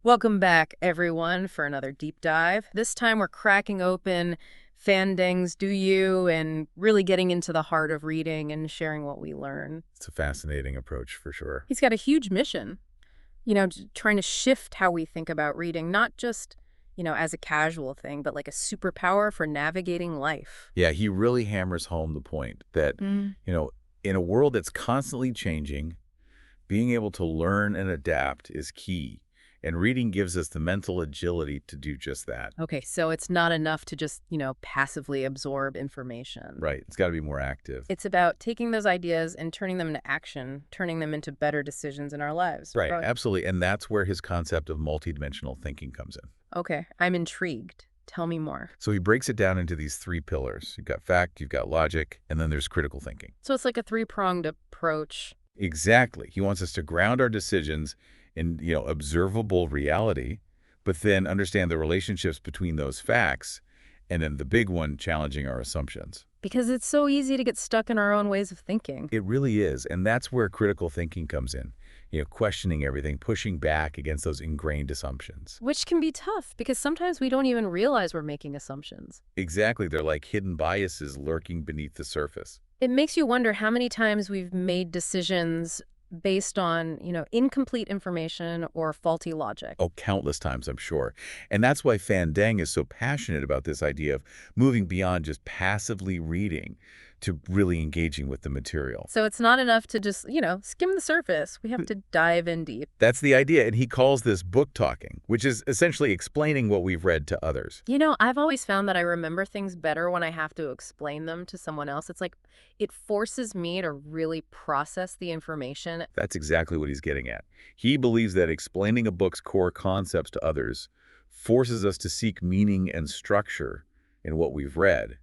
Welcome back, everyone, for another deep dive. This time we're cracking open Fandang's Do You and really getting into the heart of reading and sharing what we learn. It's a fascinating approach for sure. He's got a huge mission, trying to shift how we think about reading, not just, as a casual thing, but like a superpower for navigating life. Yeah, he really hammers home the point that, in a world that's constantly changing, being able to learn and adapt is key. And reading gives us the mental agility to do just that. Okay, so it's not enough to just, passively absorb information. Right. It's got to be more active. It's about taking those ideas and turning them into action, turning them into better decisions in our lives. Right. Absolutely. And that's where his concept of multidimensional thinking comes in. Okay, I'm intrigued. Tell me more. So he breaks it down into these three pillars. You've got fact, you've got logic, and then there's critical thinking. So it's like a three-pronged approach. Exactly. He wants us to ground our decisions in, observable reality, but then understand the relationships between those facts, and then the big one, challenging our assumptions. Because it's so easy to get stuck in our own ways of thinking. It really is, and that's where critical thinking comes in. Questioning everything, pushing back against those ingrained assumptions. Which can be tough, because sometimes we don't even realize we're making assumptions. Exactly. They're like hidden biases lurking beneath the surface. It makes you wonder how many times we've made decisions based on, incomplete information or faulty logic. Oh, countless times, I'm sure. And that's why Fandang is so passionate about this idea of moving beyond just passively reading to really engaging with the material. So it's not enough to just, skim the surface. We have to dive in deep. That's the idea, and he calls this book talking, which is essentially explaining what we've read to others. I've always found that I remember things better when I have to explain them to someone else. It's like it forces me to really process the information. That's exactly what he's getting at. He believes that explaining a book's core concepts to others forces us to seek meaning and structure in what we've read,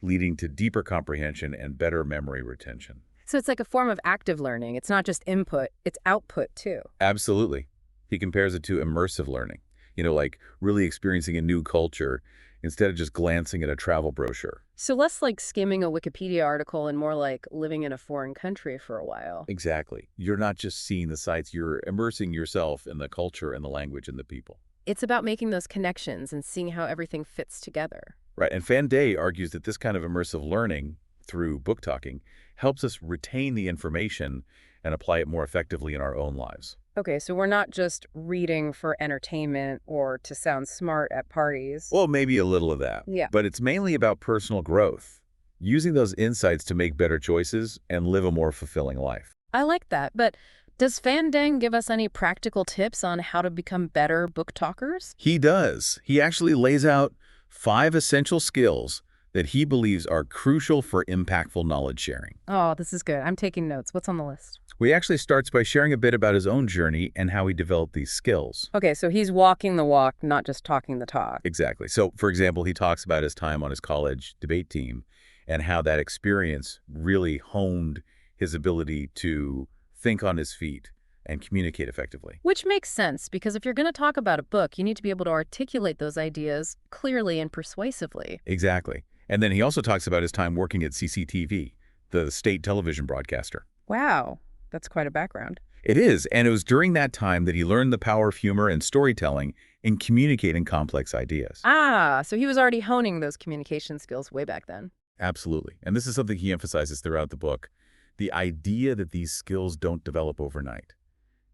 leading to deeper comprehension and better memory retention. So it's like a form of active learning. It's not just input, it's output too. Absolutely. He compares it to immersive learning, like really experiencing a new culture instead of just glancing at a travel brochure. So less like skimming a Wikipedia article and more like living in a foreign country for a while. Exactly. You're not just seeing the sights, you're immersing yourself in the culture and the language and the people. It's about making those connections and seeing how everything fits together. Right, and Fandang argues that this kind of immersive learning through book talking helps us retain the information and apply it more effectively in our own lives. Okay, so we're not just reading for entertainment or to sound smart at parties. Well, maybe a little of that. Yeah. But it's mainly about personal growth, using those insights to make better choices and live a more fulfilling life. I like that, but does Fandang give us any practical tips on how to become better book talkers? He does. He actually lays out 5 essential skills that he believes are crucial for impactful knowledge sharing. Oh, this is good. I'm taking notes. What's on the list? He actually starts by sharing a bit about his own journey and how he developed these skills. Okay, so he's walking the walk, not just talking the talk. Exactly. So, for example, he talks about his time on his college debate team and how that experience really honed his ability to think on his feet and communicate effectively. Which makes sense, because if you're going to talk about a book, you need to be able to articulate those ideas clearly and persuasively. Exactly. And then he also talks about his time working at CCTV, the state television broadcaster. Wow, that's quite a background. It is, and it was during that time that he learned the power of humor and storytelling in communicating complex ideas. Ah, so he was already honing those communication skills way back then. Absolutely. And this is something he emphasizes throughout the book, the idea that these skills don't develop overnight.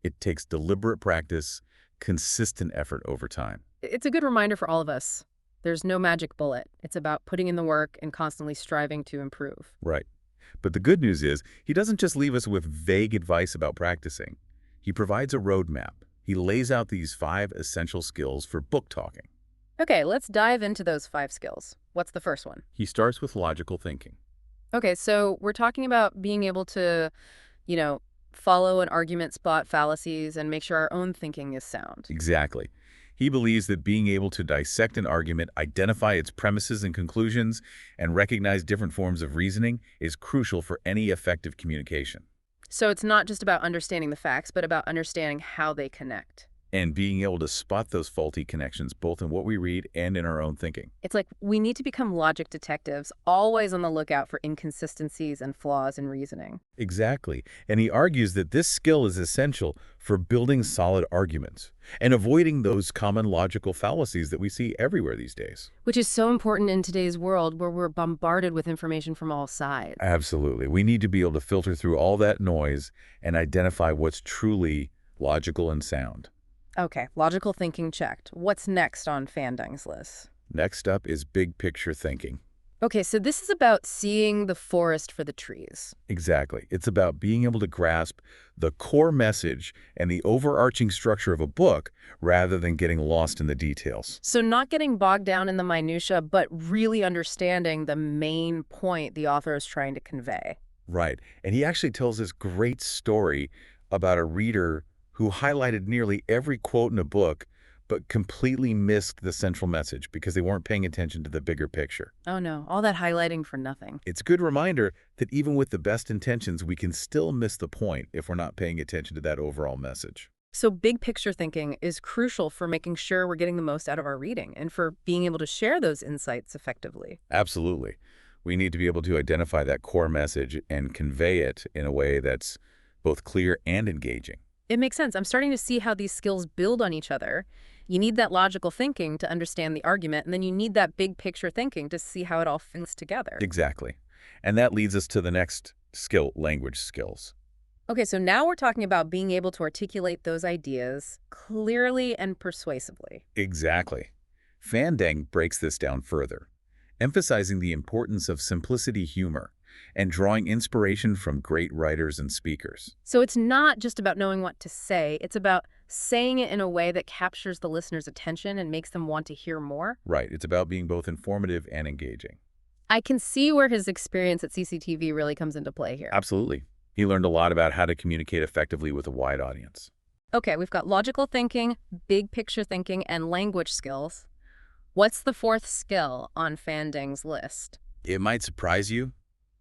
It takes deliberate practice, consistent effort over time. It's a good reminder for all of us. There's no magic bullet. It's about putting in the work and constantly striving to improve. Right. But the good news is, he doesn't just leave us with vague advice about practicing. He provides a roadmap. He lays out these 5 essential skills for book talking. Okay, let's dive into those 5 skills. What's the first one? He starts with logical thinking. Okay, so we're talking about being able to, follow an argument, spot fallacies, and make sure our own thinking is sound. Exactly. He believes that being able to dissect an argument, identify its premises and conclusions, and recognize different forms of reasoning is crucial for any effective communication. So it's not just about understanding the facts, but about understanding how they connect. and being able to spot those faulty connections both in what we read and in our own thinking. It's like we need to become logic detectives, always on the lookout for inconsistencies and flaws in reasoning. Exactly. And he argues that this skill is essential for building solid arguments and avoiding those common logical fallacies that we see everywhere these days. Which is so important in today's world where we're bombarded with information from all sides. Absolutely. We need to be able to filter through all that noise and identify what's truly logical and sound. Okay, logical thinking checked. What's next on Fandang's list? Next up is big picture thinking. Okay, so this is about seeing the forest for the trees. Exactly. It's about being able to grasp the core message and the overarching structure of a book rather than getting lost in the details. So not getting bogged down in the minutia, but really understanding the main point the author is trying to convey. Right. And he actually tells this great story about a reader who highlighted nearly every quote in a book but completely missed the central message because they weren't paying attention to the bigger picture. Oh no, all that highlighting for nothing. It's a good reminder that even with the best intentions, we can still miss the point if we're not paying attention to that overall message. So big picture thinking is crucial for making sure we're getting the most out of our reading and for being able to share those insights effectively. Absolutely. We need to be able to identify that core message and convey it in a way that's both clear and engaging. It makes sense. I'm starting to see how these skills build on each other. You need that logical thinking to understand the argument, and then you need that big picture thinking to see how it all fits together. Exactly. And that leads us to the next skill, language skills. Okay, so now we're talking about being able to articulate those ideas clearly and persuasively. Exactly. Fandang breaks this down further, emphasizing the importance of simplicity humor and drawing inspiration from great writers and speakers. So it's not just about knowing what to say, it's about saying it in a way that captures the listener's attention and makes them want to hear more. Right. It's about being both informative and engaging. I can see where his experience at CCTV really comes into play here. Absolutely. He learned a lot about how to communicate effectively with a wide audience. Okay, we've got logical thinking, big picture thinking, and language skills. What's the fourth skill on Fandang's list? It might surprise you,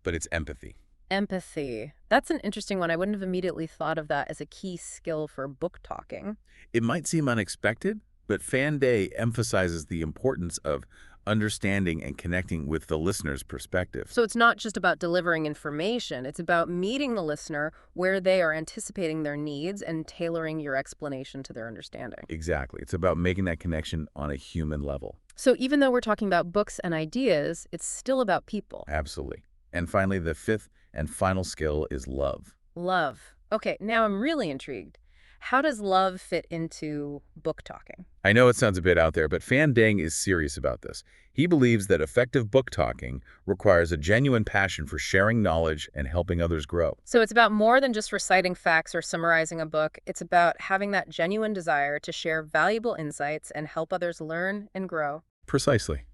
but it's empathy. Empathy. That's an interesting one. I wouldn't have immediately thought of that as a key skill for book talking. It might seem unexpected, but Fandang emphasizes the importance of understanding and connecting with the listener's perspective. So it's not just about delivering information. It's about meeting the listener where they are anticipating their needs and tailoring your explanation to their understanding. Exactly. It's about making that connection on a human level. So even though we're talking about books and ideas, it's still about people. Absolutely. And finally, the fifth and final skill is love. Love. Okay, now I'm really intrigued. How does love fit into book talking? I know it sounds a bit out there, but Fandang is serious about this. He believes that effective book talking requires a genuine passion for sharing knowledge and helping others grow. So it's about more than just reciting facts or summarizing a book. It's about having that genuine desire to share valuable insights and help others learn and grow. Precisely.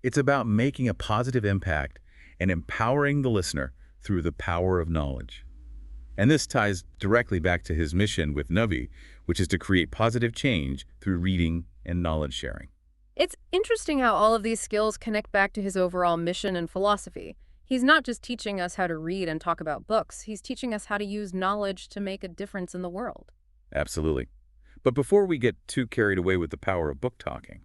It's about making a positive impact and empowering the listener through the power of knowledge. And this ties directly back to his mission with Navi, which is to create positive change through reading and knowledge sharing. It's interesting how all of these skills connect back to his overall mission and philosophy. He's not just teaching us how to read and talk about books. He's teaching us how to use knowledge to make a difference in the world. Absolutely. But before we get too carried away with the power of book talking,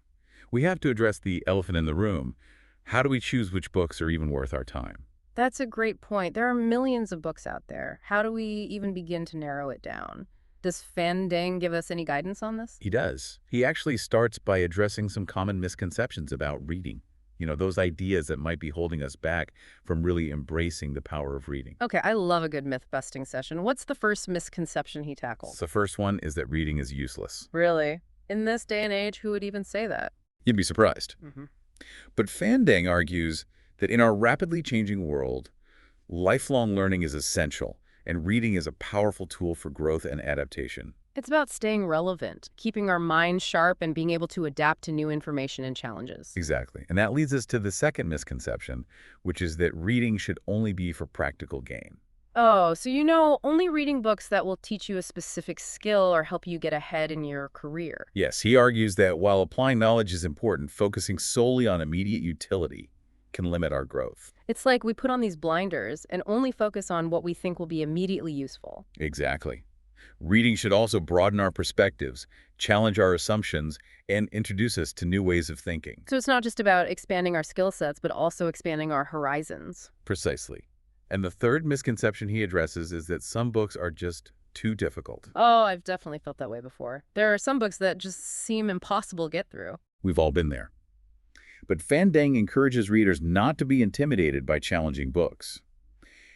we have to address the elephant in the room. How do we choose which books are even worth our time? That's a great point. There are millions of books out there. How do we even begin to narrow it down? Does Fandang give us any guidance on this? He does. He actually starts by addressing some common misconceptions about reading. Those ideas that might be holding us back from really embracing the power of reading. Okay, I love a good myth-busting session. What's the first misconception he tackles? The first one is that reading is useless. Really? In this day and age, who would even say that? You'd be surprised. Mm-hmm. But Fandang argues that in our rapidly changing world, lifelong learning is essential, and reading is a powerful tool for growth and adaptation. It's about staying relevant, keeping our minds sharp, and being able to adapt to new information and challenges. Exactly. And that leads us to the second misconception, which is that reading should only be for practical gain. Oh, so only reading books that will teach you a specific skill or help you get ahead in your career. Yes, he argues that while applying knowledge is important, focusing solely on immediate utility can limit our growth. It's like we put on these blinders and only focus on what we think will be immediately useful. Exactly. Reading should also broaden our perspectives, challenge our assumptions, and introduce us to new ways of thinking. So it's not just about expanding our skill sets, but also expanding our horizons. Precisely. And the third misconception he addresses is that some books are just too difficult. Oh, I've definitely felt that way before. There are some books that just seem impossible to get through. We've all been there. But Fan Deng encourages readers not to be intimidated by challenging books.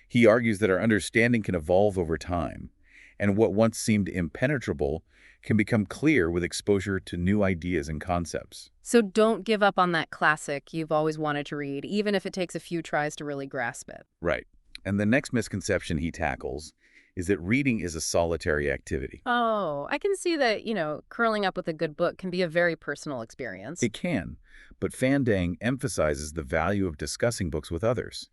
He argues that our understanding can evolve over time, and what once seemed impenetrable can become clear with exposure to new ideas and concepts. So don't give up on that classic you've always wanted to read, even if it takes a few tries to really grasp it. Right. And the next misconception he tackles is that reading is a solitary activity. Oh, I can see that, curling up with a good book can be a very personal experience. It can, but Fan Deng emphasizes the value of discussing books with others.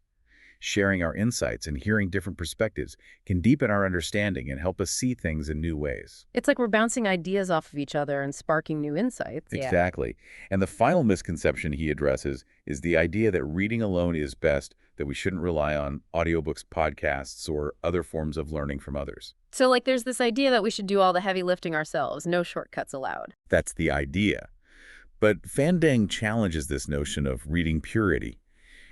Sharing our insights and hearing different perspectives can deepen our understanding and help us see things in new ways. It's like we're bouncing ideas off of each other and sparking new insights. Yeah. Exactly. And the final misconception he addresses is the idea that reading alone is best, that we shouldn't rely on audiobooks, podcasts, or other forms of learning from others. So there's this idea that we should do all the heavy lifting ourselves, no shortcuts allowed. That's the idea. But Fan Deng challenges this notion of reading purity.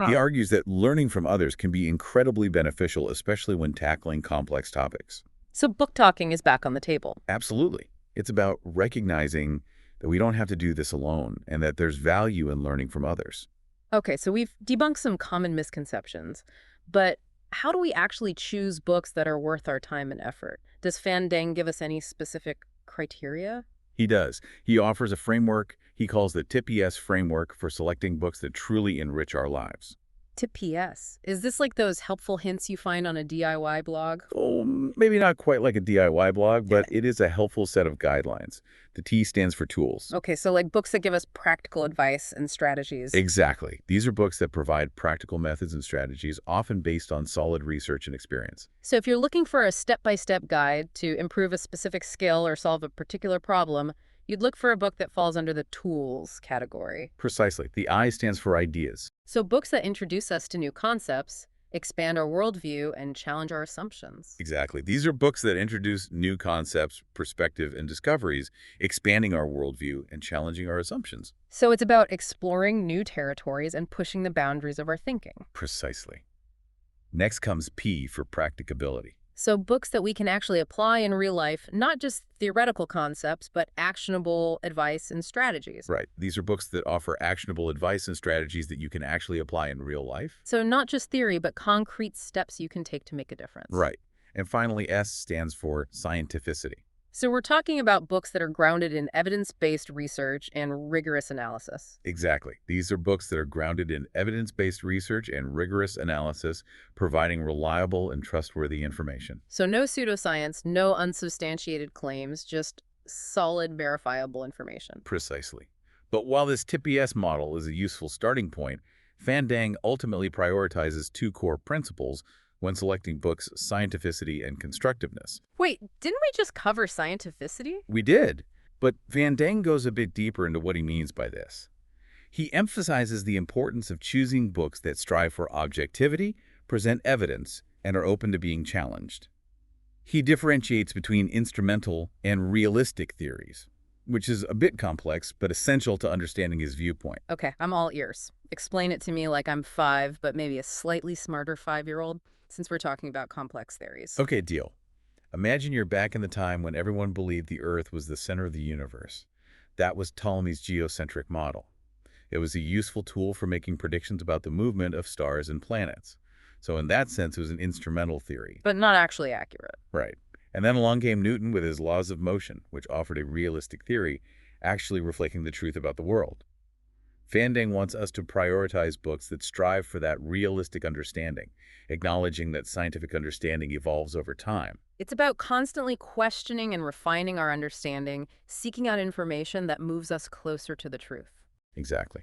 He argues that learning from others can be incredibly beneficial, especially when tackling complex topics. So book talking is back on the table. Absolutely. It's about recognizing that we don't have to do this alone and that there's value in learning from others. Okay, so we've debunked some common misconceptions, but how do we actually choose books that are worth our time and effort? Does Fan Deng give us any specific criteria? He does. He offers a framework he calls the TIP-ES framework for selecting books that truly enrich our lives. TIP-ES. Is this like those helpful hints you find on a DIY blog? Oh, maybe not quite like a DIY blog, but it is a helpful set of guidelines. The T stands for tools. Okay, so like books that give us practical advice and strategies. Exactly. These are books that provide practical methods and strategies, often based on solid research and experience. So if you're looking for a step-by-step guide to improve a specific skill or solve a particular problem, you'd look for a book that falls under the tools category. Precisely. The I stands for ideas. So books that introduce us to new concepts, expand our worldview, and challenge our assumptions. Exactly. These are books that introduce new concepts, perspective, and discoveries, expanding our worldview and challenging our assumptions. So it's about exploring new territories and pushing the boundaries of our thinking. Precisely. Next comes P for practicability. So books that we can actually apply in real life, not just theoretical concepts, but actionable advice and strategies. Right. These are books that offer actionable advice and strategies that you can actually apply in real life. So not just theory, but concrete steps you can take to make a difference. Right. And finally, S stands for scientificity. So we're talking about books that are grounded in evidence-based research and rigorous analysis. Exactly. These are books that are grounded in evidence-based research and rigorous analysis, providing reliable and trustworthy information. So no pseudoscience, no unsubstantiated claims, just solid, verifiable information. Precisely. But while this TIP-ES model is a useful starting point, Fan Deng ultimately prioritizes two core principles when selecting books: scientificity and constructiveness. Wait, didn't we just cover scientificity? We did, but Van Deng goes a bit deeper into what he means by this. He emphasizes the importance of choosing books that strive for objectivity, present evidence, and are open to being challenged. He differentiates between instrumental and realistic theories, which is a bit complex but essential to understanding his viewpoint. Okay, I'm all ears. Explain it to me like I'm 5, but maybe a slightly smarter 5-year-old, since we're talking about complex theories. Okay, deal. Imagine you're back in the time when everyone believed the Earth was the center of the universe. That was Ptolemy's geocentric model. It was a useful tool for making predictions about the movement of stars and planets. So in that sense, it was an instrumental theory. But not actually accurate. Right. And then along came Newton with his laws of motion, which offered a realistic theory, actually reflecting the truth about the world. Fan Deng wants us to prioritize books that strive for that realistic understanding, acknowledging that scientific understanding evolves over time. It's about constantly questioning and refining our understanding, seeking out information that moves us closer to the truth. Exactly.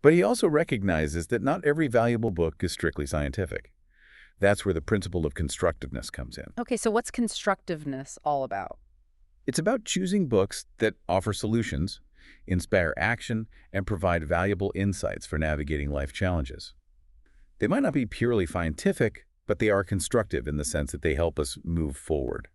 But he also recognizes that not every valuable book is strictly scientific. That's where the principle of constructiveness comes in. Okay, so what's constructiveness all about? It's about choosing books that offer solutions, inspire action, and provide valuable insights for navigating life challenges. They might not be purely scientific, but they are constructive in the sense that they help us move forward.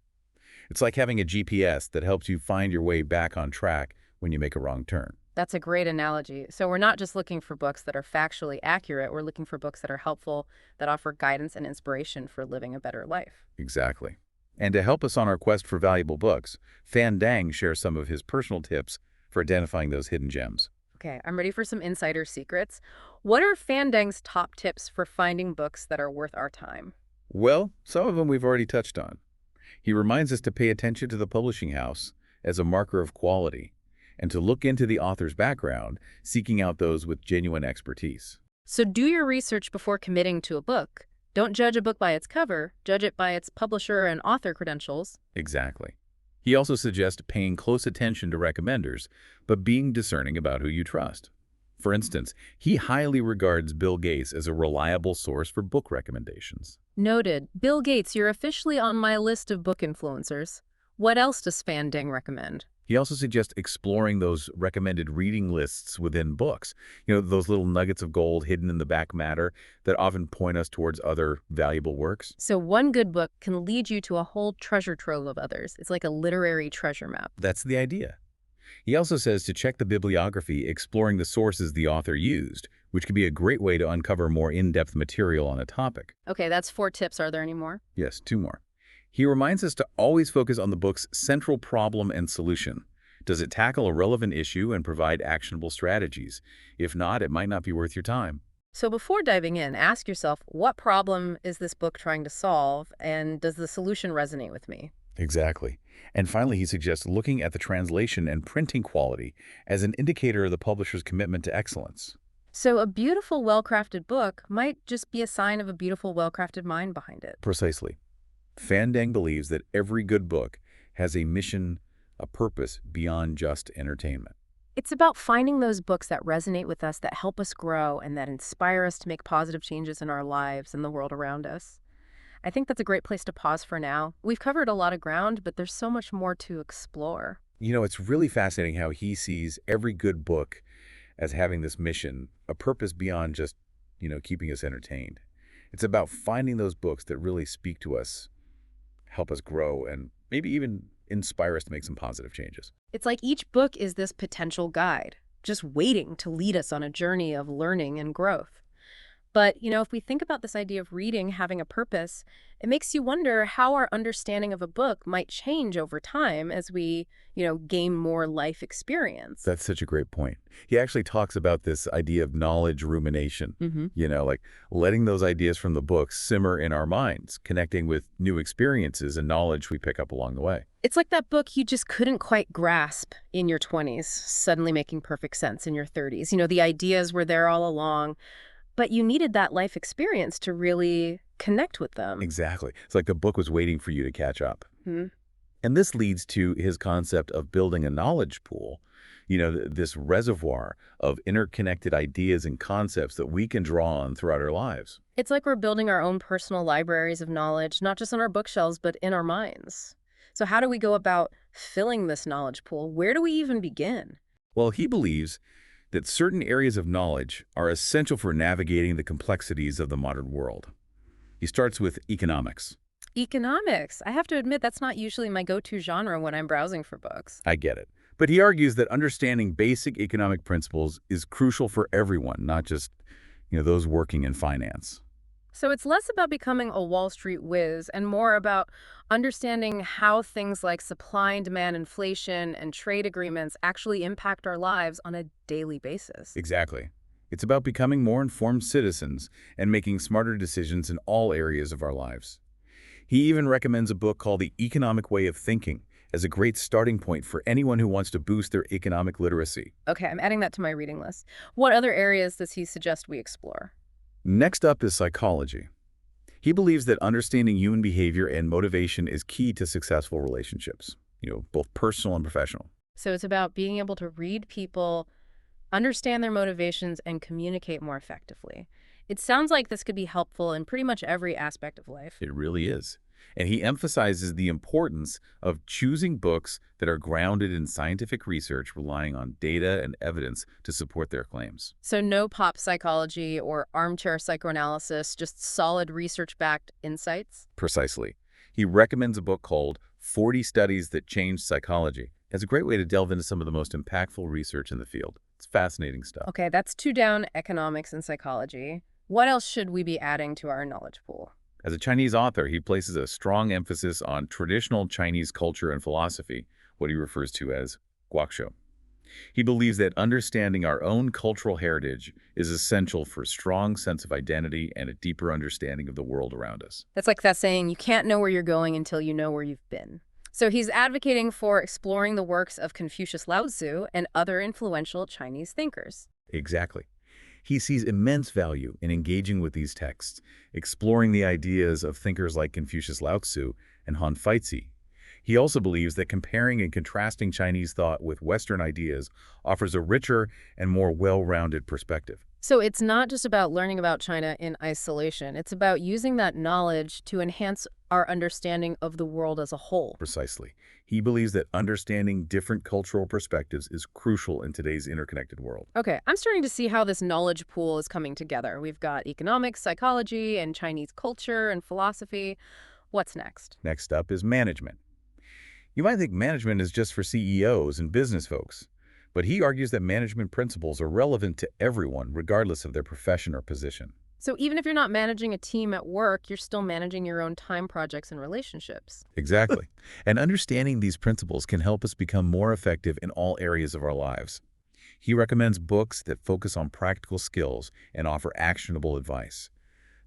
It's like having a GPS that helps you find your way back on track when you make a wrong turn. That's a great analogy. So we're not just looking for books that are factually accurate, we're looking for books that are helpful, that offer guidance and inspiration for living a better life. Exactly. And to help us on our quest for valuable books, Fan Dang shares some of his personal tips for identifying those hidden gems. Okay, I'm ready for some insider secrets. What are Fandang's top tips for finding books that are worth our time? Well, some of them we've already touched on. He reminds us to pay attention to the publishing house as a marker of quality and to look into the author's background, seeking out those with genuine expertise. So do your research before committing to a book. Don't judge a book by its cover, judge it by its publisher and author credentials. Exactly. He also suggests paying close attention to recommenders, but being discerning about who you trust. For instance, he highly regards Bill Gates as a reliable source for book recommendations. Noted. Bill Gates, you're officially on my list of book influencers. What else does Fandang recommend? He also suggests exploring those recommended reading lists within books. Those little nuggets of gold hidden in the back matter that often point us towards other valuable works. So one good book can lead you to a whole treasure trove of others. It's like a literary treasure map. That's the idea. He also says to check the bibliography, exploring the sources the author used, which can be a great way to uncover more in-depth material on a topic. Okay, that's 4 tips. Are there any more? Yes, 2 more. He reminds us to always focus on the book's central problem and solution. Does it tackle a relevant issue and provide actionable strategies? If not, it might not be worth your time. So before diving in, ask yourself, what problem is this book trying to solve, and does the solution resonate with me? Exactly. And finally, he suggests looking at the translation and printing quality as an indicator of the publisher's commitment to excellence. So a beautiful, well-crafted book might just be a sign of a beautiful, well-crafted mind behind it. Precisely. Fandang believes that every good book has a mission, a purpose beyond just entertainment. It's about finding those books that resonate with us, that help us grow, and that inspire us to make positive changes in our lives and the world around us. I think that's a great place to pause for now. We've covered a lot of ground, but there's so much more to explore. It's really fascinating how he sees every good book as having this mission, a purpose beyond just, keeping us entertained. It's about finding those books that really speak to us, help us grow, and maybe even inspire us to make some positive changes. It's like each book is this potential guide, just waiting to lead us on a journey of learning and growth. But, if we think about this idea of reading having a purpose, it makes you wonder how our understanding of a book might change over time as we, gain more life experience. That's such a great point. He actually talks about this idea of knowledge rumination, like letting those ideas from the book simmer in our minds, connecting with new experiences and knowledge we pick up along the way. It's like that book you just couldn't quite grasp in your 20s, suddenly making perfect sense in your 30s. The ideas were there all along, but you needed that life experience to really connect with them. Exactly. It's like the book was waiting for you to catch up. Hmm. And this leads to his concept of building a knowledge pool, this reservoir of interconnected ideas and concepts that we can draw on throughout our lives. It's like we're building our own personal libraries of knowledge, not just on our bookshelves, but in our minds. So how do we go about filling this knowledge pool? Where do we even begin? Well, he believes that certain areas of knowledge are essential for navigating the complexities of the modern world. He starts with economics. Economics. I have to admit, that's not usually my go-to genre when I'm browsing for books. I get it. But he argues that understanding basic economic principles is crucial for everyone, not just, those working in finance. So it's less about becoming a Wall Street whiz and more about understanding how things like supply and demand, inflation, and trade agreements actually impact our lives on a daily basis. Exactly. It's about becoming more informed citizens and making smarter decisions in all areas of our lives. He even recommends a book called The Economic Way of Thinking as a great starting point for anyone who wants to boost their economic literacy. Okay, I'm adding that to my reading list. What other areas does he suggest we explore? Next up is psychology. He believes that understanding human behavior and motivation is key to successful relationships, both personal and professional. So it's about being able to read people, understand their motivations, and communicate more effectively. It sounds like this could be helpful in pretty much every aspect of life. It really is. And he emphasizes the importance of choosing books that are grounded in scientific research, relying on data and evidence to support their claims. So no pop psychology or armchair psychoanalysis, just solid research-backed insights? Precisely. He recommends a book called 40 Studies That Changed Psychology. It's a great way to delve into some of the most impactful research in the field. It's fascinating stuff. Okay, that's two down: economics and psychology. What else should we be adding to our knowledge pool? As a Chinese author, he places a strong emphasis on traditional Chinese culture and philosophy, what he refers to as guaxue. He believes that understanding our own cultural heritage is essential for a strong sense of identity and a deeper understanding of the world around us. That's like that saying, you can't know where you're going until you know where you've been. So he's advocating for exploring the works of Confucius, Lao Tzu, and other influential Chinese thinkers. Exactly. He sees immense value in engaging with these texts, exploring the ideas of thinkers like Confucius, Lao Tzu, and Han Feizi. He also believes that comparing and contrasting Chinese thought with Western ideas offers a richer and more well-rounded perspective. So it's not just about learning about China in isolation. It's about using that knowledge to enhance our understanding of the world as a whole. Precisely. He believes that understanding different cultural perspectives is crucial in today's interconnected world. Okay, I'm starting to see how this knowledge pool is coming together. We've got economics, psychology, and Chinese culture and philosophy. What's next? Next up is management. You might think management is just for CEOs and business folks, but he argues that management principles are relevant to everyone regardless of their profession or position. So even if you're not managing a team at work, you're still managing your own time, projects, and relationships. Exactly. And understanding these principles can help us become more effective in all areas of our lives. He recommends books that focus on practical skills and offer actionable advice.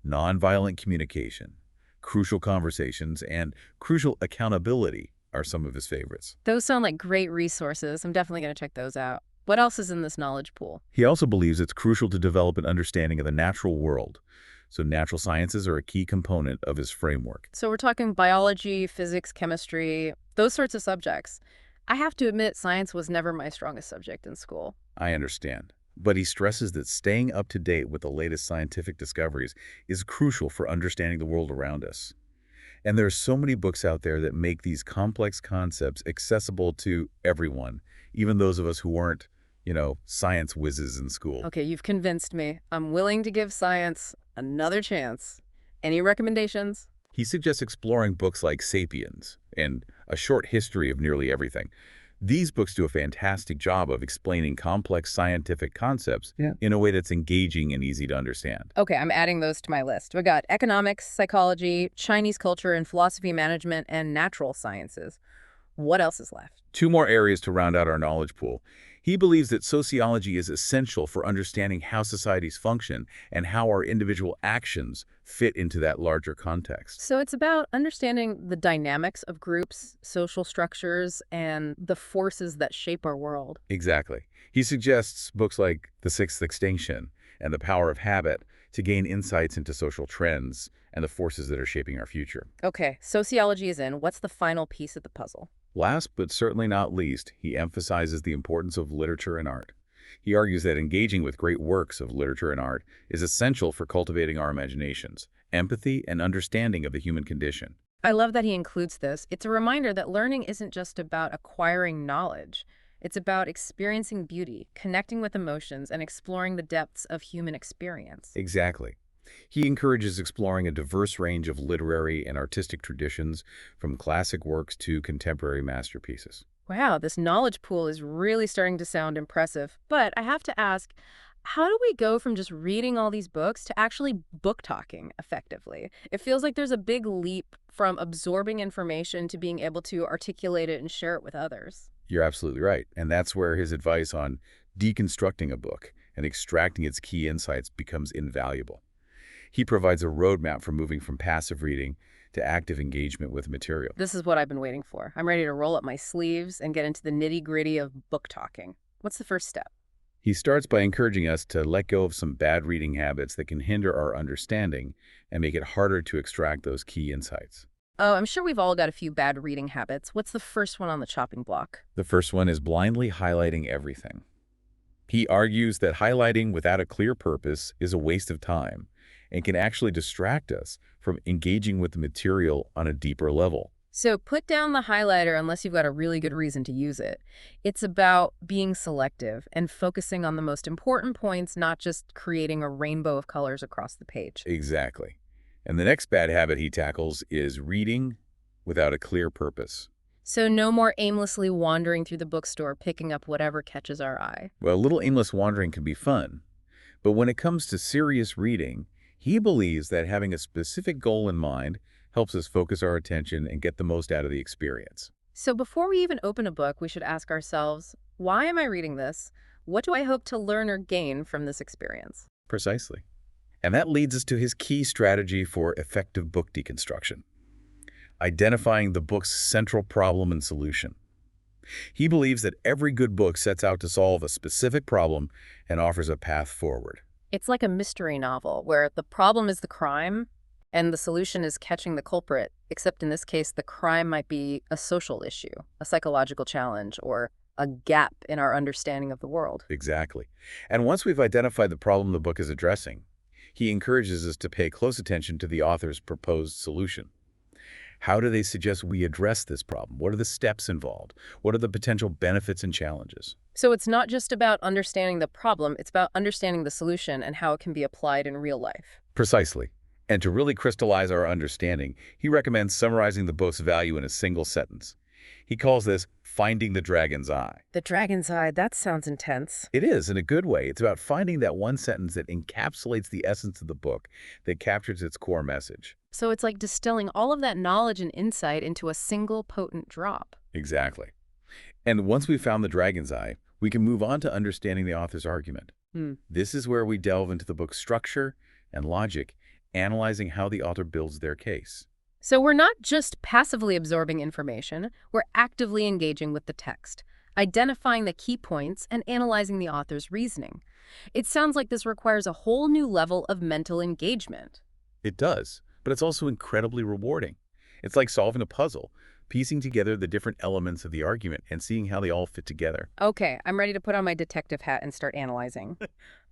Nonviolent communication, crucial conversations, and crucial accountability are some of his favorites. Those sound like great resources. I'm definitely going to check those out. What else is in this knowledge pool? He also believes it's crucial to develop an understanding of the natural world. So natural sciences are a key component of his framework. So we're talking biology, physics, chemistry, those sorts of subjects. I have to admit, science was never my strongest subject in school. I understand. But he stresses that staying up to date with the latest scientific discoveries is crucial for understanding the world around us. And there are so many books out there that make these complex concepts accessible to everyone, even those of us who weren't, science whizzes in school. Okay, you've convinced me. I'm willing to give science another chance. Any recommendations? He suggests exploring books like Sapiens and A Short History of Nearly Everything. These books do a fantastic job of explaining complex scientific concepts in a way that's engaging and easy to understand. Okay, I'm adding those to my list. We got economics, psychology, Chinese culture and philosophy management, and natural sciences. What else is left? 2 more areas to round out our knowledge pool. He believes that sociology is essential for understanding how societies function and how our individual actions fit into that larger context. So it's about understanding the dynamics of groups, social structures, and the forces that shape our world. Exactly. He suggests books like The Sixth Extinction and The Power of Habit to gain insights into social trends and the forces that are shaping our future. Okay, sociology is in. What's the final piece of the puzzle? Last but certainly not least, he emphasizes the importance of literature and art. He argues that engaging with great works of literature and art is essential for cultivating our imaginations, empathy, and understanding of the human condition. I love that he includes this. It's a reminder that learning isn't just about acquiring knowledge. It's about experiencing beauty, connecting with emotions, and exploring the depths of human experience. Exactly. He encourages exploring a diverse range of literary and artistic traditions, from classic works to contemporary masterpieces. Wow, this knowledge pool is really starting to sound impressive. But I have to ask, how do we go from just reading all these books to actually book talking effectively? It feels like there's a big leap from absorbing information to being able to articulate it and share it with others. You're absolutely right. And that's where his advice on deconstructing a book and extracting its key insights becomes invaluable. He provides a roadmap for moving from passive reading to active engagement with material. This is what I've been waiting for. I'm ready to roll up my sleeves and get into the nitty-gritty of book talking. What's the first step? He starts by encouraging us to let go of some bad reading habits that can hinder our understanding and make it harder to extract those key insights. Oh, I'm sure we've all got a few bad reading habits. What's the first one on the chopping block? The first one is blindly highlighting everything. He argues that highlighting without a clear purpose is a waste of time and can actually distract us from engaging with the material on a deeper level. So put down the highlighter unless you've got a really good reason to use it. It's about being selective and focusing on the most important points, not just creating a rainbow of colors across the page. Exactly. And the next bad habit he tackles is reading without a clear purpose. So no more aimlessly wandering through the bookstore picking up whatever catches our eye. Well, a little aimless wandering can be fun, but when it comes to serious reading, he believes that having a specific goal in mind helps us focus our attention and get the most out of the experience. So before we even open a book, we should ask ourselves, why am I reading this? What do I hope to learn or gain from this experience? Precisely. And that leads us to his key strategy for effective book deconstruction: identifying the book's central problem and solution. He believes that every good book sets out to solve a specific problem and offers a path forward. It's like a mystery novel where the problem is the crime and the solution is catching the culprit, except in this case, the crime might be a social issue, a psychological challenge, or a gap in our understanding of the world. Exactly. And once we've identified the problem the book is addressing, he encourages us to pay close attention to the author's proposed solution. How do they suggest we address this problem? What are the steps involved? What are the potential benefits and challenges? So it's not just about understanding the problem, it's about understanding the solution and how it can be applied in real life. Precisely. And to really crystallize our understanding, he recommends summarizing the book's value in a single sentence. He calls this finding the dragon's eye. The dragon's eye, that sounds intense. It is, in a good way. It's about finding that one sentence that encapsulates the essence of the book, that captures its core message. So it's like distilling all of that knowledge and insight into a single potent drop. Exactly. And once we've found the dragon's eye, we can move on to understanding the author's argument. This is where we delve into the book's structure and logic, analyzing how the author builds their case. So we're not just passively absorbing information, we're actively engaging with the text, identifying the key points and analyzing the author's reasoning. It sounds like this requires a whole new level of mental engagement. It does, but it's also incredibly rewarding. It's like solving a puzzle, piecing together the different elements of the argument and seeing how they all fit together. Okay, I'm ready to put on my detective hat and start analyzing.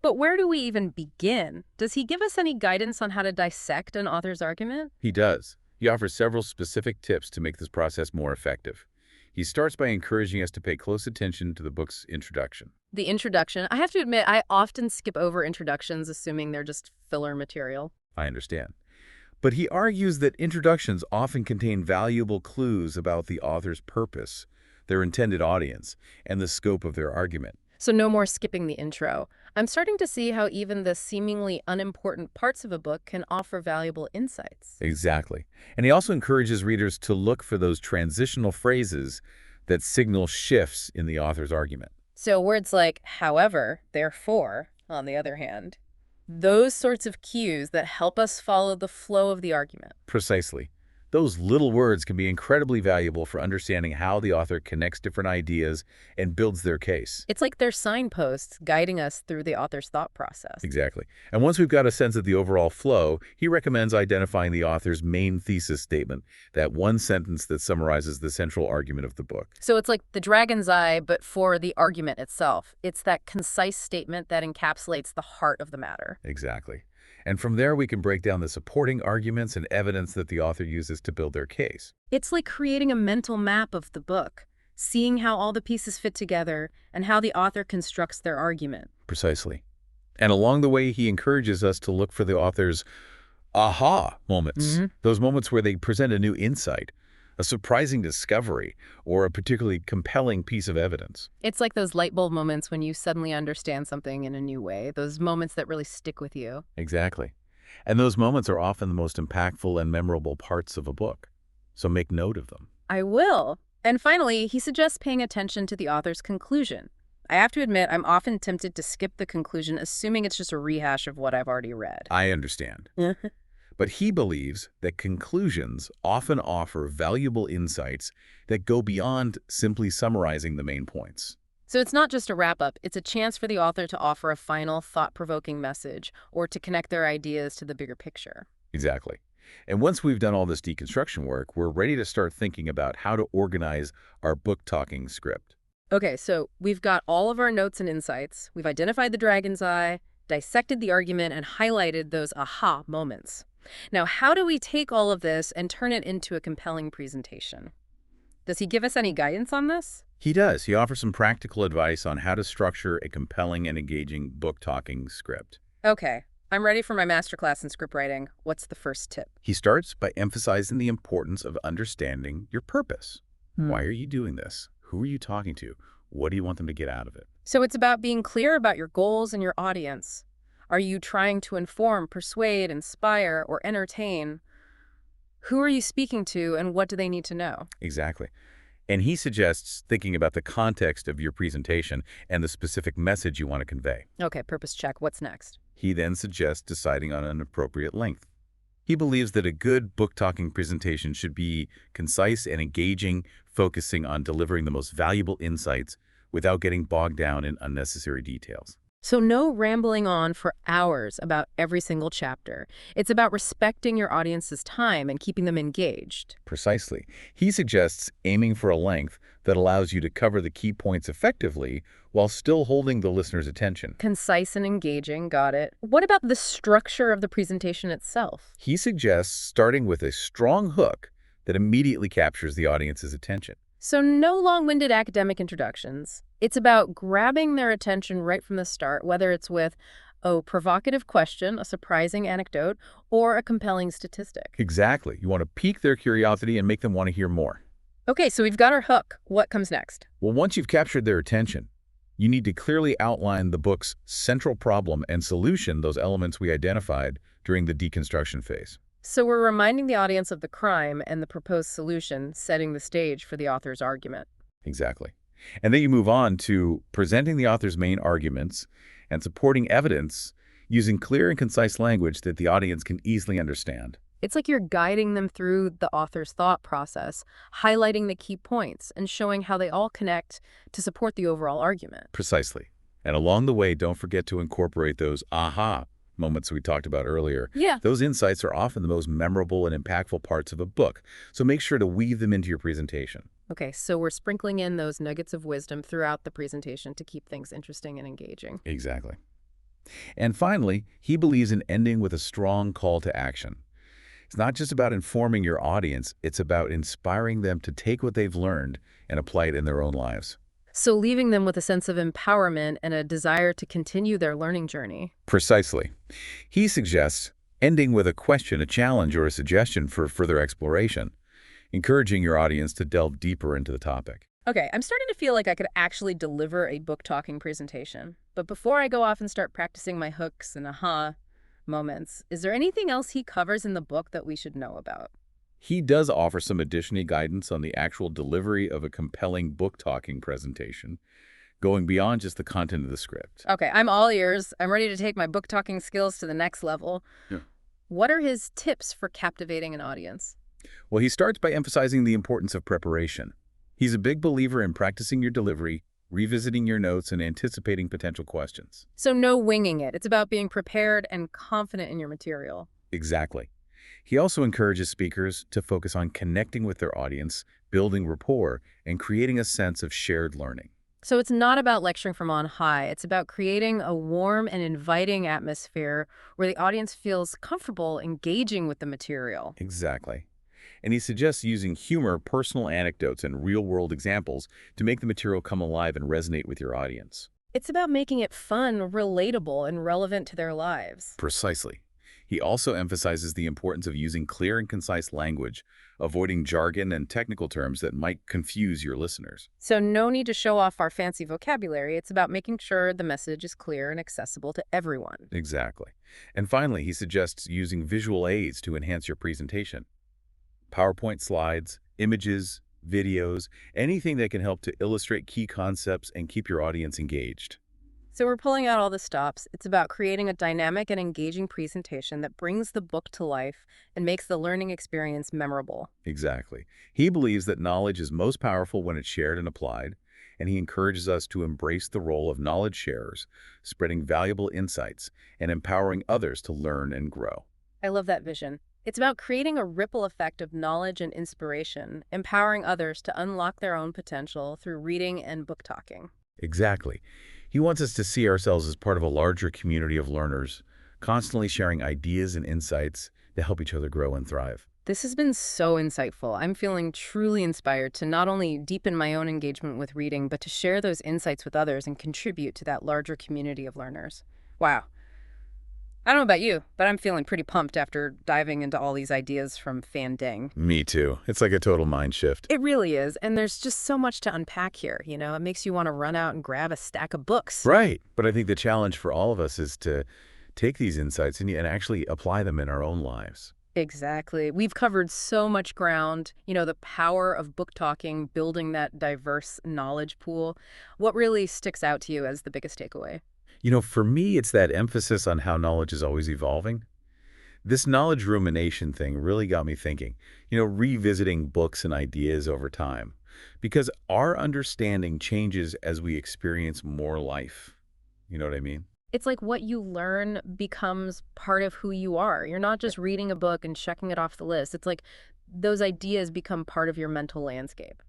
But where do we even begin? Does he give us any guidance on how to dissect an author's argument? He does. He offers several specific tips to make this process more effective. He starts by encouraging us to pay close attention to the book's introduction. The introduction. I have to admit, I often skip over introductions, assuming they're just filler material. I understand. But he argues that introductions often contain valuable clues about the author's purpose, their intended audience, and the scope of their argument. So no more skipping the intro. I'm starting to see how even the seemingly unimportant parts of a book can offer valuable insights. Exactly. And he also encourages readers to look for those transitional phrases that signal shifts in the author's argument. So words like however, therefore, on the other hand, those sorts of cues that help us follow the flow of the argument. Precisely. Those little words can be incredibly valuable for understanding how the author connects different ideas and builds their case. It's like they're signposts guiding us through the author's thought process. Exactly. And once we've got a sense of the overall flow, he recommends identifying the author's main thesis statement, that one sentence that summarizes the central argument of the book. So it's like the dragon's eye, but for the argument itself. It's that concise statement that encapsulates the heart of the matter. Exactly. And from there, we can break down the supporting arguments and evidence that the author uses to build their case. It's like creating a mental map of the book, seeing how all the pieces fit together and how the author constructs their argument. Precisely. And along the way, he encourages us to look for the author's aha moments, those moments where they present a new insight, a surprising discovery, or a particularly compelling piece of evidence. It's like those light bulb moments when you suddenly understand something in a new way, those moments that really stick with you. Exactly. And those moments are often the most impactful and memorable parts of a book. So make note of them. I will. And finally, he suggests paying attention to the author's conclusion. I have to admit, I'm often tempted to skip the conclusion, assuming it's just a rehash of what I've already read. I understand. But he believes that conclusions often offer valuable insights that go beyond simply summarizing the main points. So it's not just a wrap-up, it's a chance for the author to offer a final, thought-provoking message or to connect their ideas to the bigger picture. Exactly. And once we've done all this deconstruction work, we're ready to start thinking about how to organize our book-talking script. Okay, so we've got all of our notes and insights. We've identified the dragon's eye, dissected the argument, and highlighted those aha moments. Now, how do we take all of this and turn it into a compelling presentation? Does he give us any guidance on this? He does. He offers some practical advice on how to structure a compelling and engaging book-talking script. Okay, I'm ready for my masterclass in scriptwriting. What's the first tip? He starts by emphasizing the importance of understanding your purpose. Why Hmm. are you doing this? Who are you talking to? What do you want them to get out of it? So it's about being clear about your goals and your audience. Are you trying to inform, persuade, inspire, or entertain? Who are you speaking to and what do they need to know? Exactly. And he suggests thinking about the context of your presentation and the specific message you want to convey. Okay, purpose check. What's next? He then suggests deciding on an appropriate length. He believes that a good book-talking presentation should be concise and engaging, focusing on delivering the most valuable insights without getting bogged down in unnecessary details. So no rambling on for hours about every single chapter. It's about respecting your audience's time and keeping them engaged. Precisely. He suggests aiming for a length that allows you to cover the key points effectively while still holding the listener's attention. Concise and engaging, got it. What about the structure of the presentation itself? He suggests starting with a strong hook that immediately captures the audience's attention. So no long-winded academic introductions. It's about grabbing their attention right from the start, whether it's with a provocative question, a surprising anecdote, or a compelling statistic. Exactly. You want to pique their curiosity and make them want to hear more. Okay, so we've got our hook. What comes next? Well, once you've captured their attention, you need to clearly outline the book's central problem and solution, those elements we identified during the deconstruction phase. So we're reminding the audience of the crime and the proposed solution, setting the stage for the author's argument. Exactly. And then you move on to presenting the author's main arguments and supporting evidence using clear and concise language that the audience can easily understand. It's like you're guiding them through the author's thought process, highlighting the key points and showing how they all connect to support the overall argument. Precisely. And along the way, don't forget to incorporate those aha moments we talked about earlier. Yeah. Those insights are often the most memorable and impactful parts of a book, so make sure to weave them into your presentation. Okay, so we're sprinkling in those nuggets of wisdom throughout the presentation to keep things interesting and engaging. Exactly. And finally, he believes in ending with a strong call to action. It's not just about informing your audience, it's about inspiring them to take what they've learned and apply it in their own lives. So leaving them with a sense of empowerment and a desire to continue their learning journey. Precisely. He suggests ending with a question, a challenge, or a suggestion for further exploration, encouraging your audience to delve deeper into the topic. Okay, I'm starting to feel like I could actually deliver a book-talking presentation. But before I go off and start practicing my hooks and aha moments, is there anything else he covers in the book that we should know about? He does offer some additional guidance on the actual delivery of a compelling book-talking presentation, going beyond just the content of the script. Okay, I'm all ears. I'm ready to take my book-talking skills to the next level. Yeah. What are his tips for captivating an audience? Well, he starts by emphasizing the importance of preparation. He's a big believer in practicing your delivery, revisiting your notes, and anticipating potential questions. So no winging it. It's about being prepared and confident in your material. Exactly. He also encourages speakers to focus on connecting with their audience, building rapport, and creating a sense of shared learning. So it's not about lecturing from on high. It's about creating a warm and inviting atmosphere where the audience feels comfortable engaging with the material. Exactly. And he suggests using humor, personal anecdotes, and real-world examples to make the material come alive and resonate with your audience. It's about making it fun, relatable, and relevant to their lives. Precisely. He also emphasizes the importance of using clear and concise language, avoiding jargon and technical terms that might confuse your listeners. So no need to show off our fancy vocabulary. It's about making sure the message is clear and accessible to everyone. Exactly. And finally, he suggests using visual aids to enhance your presentation. PowerPoint slides, images, videos, anything that can help to illustrate key concepts and keep your audience engaged. So we're pulling out all the stops. It's about creating a dynamic and engaging presentation that brings the book to life and makes the learning experience memorable. Exactly. He believes that knowledge is most powerful when it's shared and applied, and he encourages us to embrace the role of knowledge sharers, spreading valuable insights and empowering others to learn and grow. I love that vision. It's about creating a ripple effect of knowledge and inspiration, empowering others to unlock their own potential through reading and book talking. Exactly. He wants us to see ourselves as part of a larger community of learners, constantly sharing ideas and insights to help each other grow and thrive. This has been so insightful. I'm feeling truly inspired to not only deepen my own engagement with reading, but to share those insights with others and contribute to that larger community of learners. Wow. I don't know about you, but I'm feeling pretty pumped after diving into all these ideas from Fan Ding. Me too. It's like a total mind shift. It really is, and there's just so much to unpack here, you know? It makes you want to run out and grab a stack of books. Right. But I think the challenge for all of us is to take these insights and actually apply them in our own lives. Exactly. We've covered so much ground, you know, the power of book talking, building that diverse knowledge pool. What really sticks out to you as the biggest takeaway? For me, it's that emphasis on how knowledge is always evolving. This knowledge rumination thing really got me thinking, revisiting books and ideas over time. Because our understanding changes as we experience more life. You know what I mean? It's like what you learn becomes part of who you are. You're not just reading a book and checking it off the list. It's like those ideas become part of your mental landscape.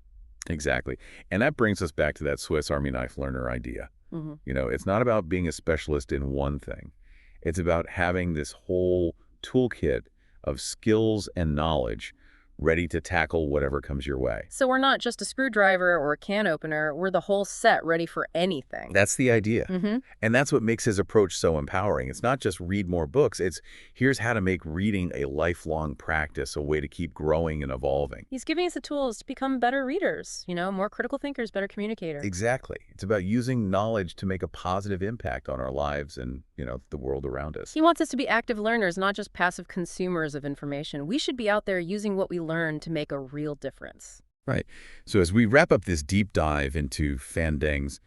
Exactly. And that brings us back to that Swiss Army knife learner idea. Hmm. It's not about being a specialist in one thing. It's about having this whole toolkit of skills and knowledge ready to tackle whatever comes your way. So we're not just a screwdriver or a can opener. We're the whole set ready for anything. That's the idea. Hmm. And that's what makes his approach so empowering. It's not just read more books. It's here's how to make reading a lifelong practice, a way to keep growing and evolving. He's giving us the tools to become better readers, you know, more critical thinkers, better communicators. Exactly. It's about using knowledge to make a positive impact on our lives and, the world around us. He wants us to be active learners, not just passive consumers of information. We should be out there using what we learn to make a real difference. Right. So as we wrap up this deep dive into Fandang's,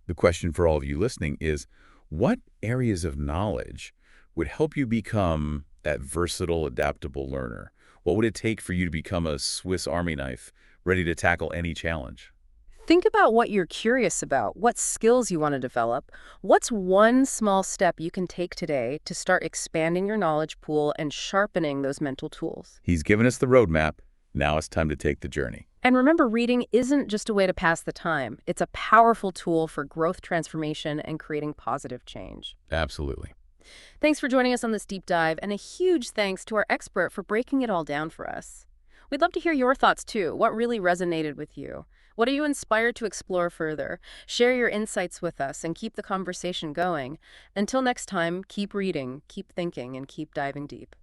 the question for all of you listening is, what areas of knowledge would help you become that versatile, adaptable learner? What would it take for you to become a Swiss Army knife, ready to tackle any challenge? Think about what you're curious about, what skills you want to develop. What's one small step you can take today to start expanding your knowledge pool and sharpening those mental tools? He's given us the roadmap. Now it's time to take the journey. And remember, reading isn't just a way to pass the time. It's a powerful tool for growth, transformation, and creating positive change. Absolutely. Thanks for joining us on this deep dive, and a huge thanks to our expert for breaking it all down for us. We'd love to hear your thoughts, too. What really resonated with you? What are you inspired to explore further? Share your insights with us and keep the conversation going. Until next time, keep reading, keep thinking, and keep diving deep.